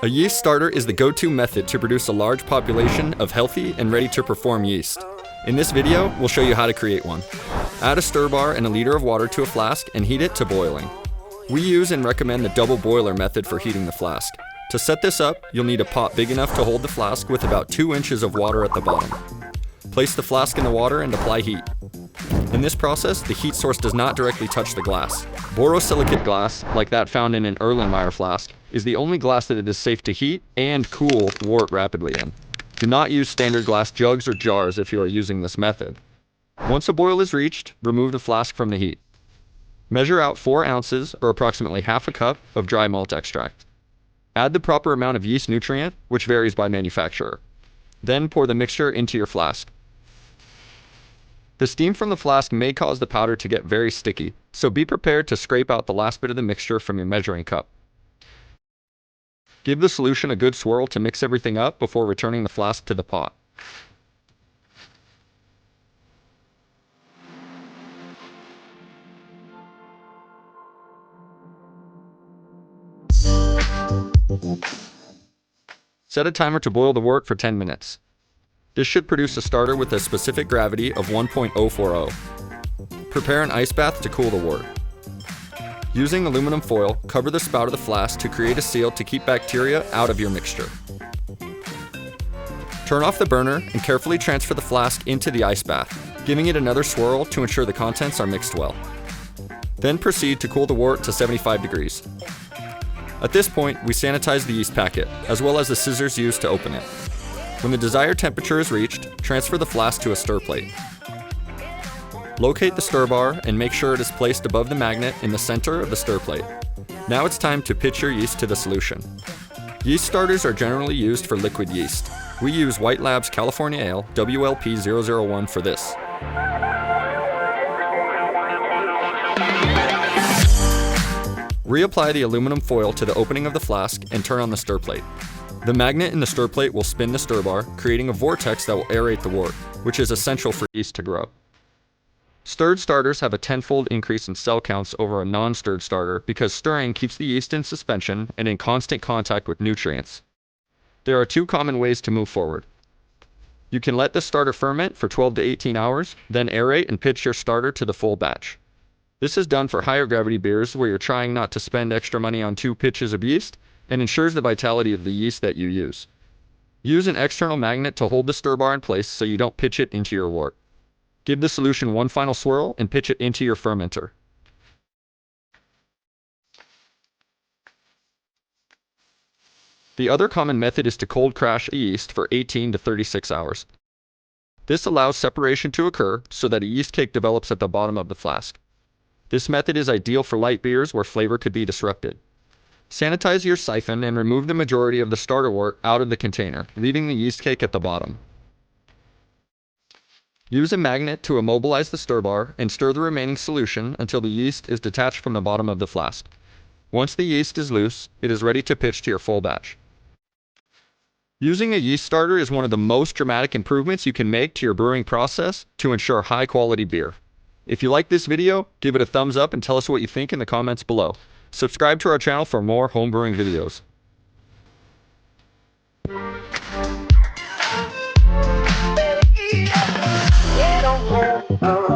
A yeast starter is the go-to method to produce a large population of healthy and ready-to-perform yeast. In this video, we'll show you how to create one. Add a stir bar and a liter of water to a flask and heat it to boiling. We use and recommend the double boiler method for heating the flask. To set this up, you'll need a pot big enough to hold the flask with about 2 inches of water at the bottom. Place the flask in the water and apply heat. In this process, the heat source does not directly touch the glass. Borosilicate glass, like that found in an Erlenmeyer flask, is the only glass that it is safe to heat and cool wort rapidly in. Do not use standard glass jugs or jars if you are using this method. Once a boil is reached, remove the flask from the heat. Measure out 4 ounces, or approximately half a cup, of dry malt extract. Add the proper amount of yeast nutrient, which varies by manufacturer. Then pour the mixture into your flask. The steam from the flask may cause the powder to get very sticky, so be prepared to scrape out the last bit of the mixture from your measuring cup. Give the solution a good swirl to mix everything up before returning the flask to the pot. Set a timer to boil the wort for 10 minutes. This should produce a starter with a specific gravity of 1.040. Prepare an ice bath to cool the wort. Using aluminum foil, cover the spout of the flask to create a seal to keep bacteria out of your mixture. Turn off the burner and carefully transfer the flask into the ice bath, giving it another swirl to ensure the contents are mixed well. Then proceed to cool the wort to 75 degrees. At this point, we sanitize the yeast packet, as well as the scissors used to open it. When the desired temperature is reached, transfer the flask to a stir plate. Locate the stir bar and make sure it is placed above the magnet in the center of the stir plate. Now it's time to pitch your yeast to the solution. Yeast starters are generally used for liquid yeast. We use White Labs California Ale WLP001 for this. Reapply the aluminum foil to the opening of the flask and turn on the stir plate. The magnet in the stir plate will spin the stir bar, creating a vortex that will aerate the wort, which is essential for yeast to grow. Stirred starters have a 10-fold increase in cell counts over a non-stirred starter because stirring keeps the yeast in suspension and in constant contact with nutrients. There are 2 common ways to move forward. You can let the starter ferment for 12 to 18 hours, then aerate and pitch your starter to the full batch. This is done for higher gravity beers where you're trying not to spend extra money on 2 pitches of yeast and ensures the vitality of the yeast that you use. Use an external magnet to hold the stir bar in place so you don't pitch it into your wort. Give the solution one final swirl and pitch it into your fermenter. The other common method is to cold crash the yeast for 18 to 36 hours. This allows separation to occur so that a yeast cake develops at the bottom of the flask. This method is ideal for light beers where flavor could be disrupted. Sanitize your siphon and remove the majority of the starter wort out of the container, leaving the yeast cake at the bottom. Use a magnet to immobilize the stir bar and stir the remaining solution until the yeast is detached from the bottom of the flask. Once the yeast is loose, it is ready to pitch to your full batch. Using a yeast starter is one of the most dramatic improvements you can make to your brewing process to ensure high-quality beer. If you like this video, give it a thumbs up and tell us what you think in the comments below. Subscribe to our channel for more homebrewing videos. Yeah, don't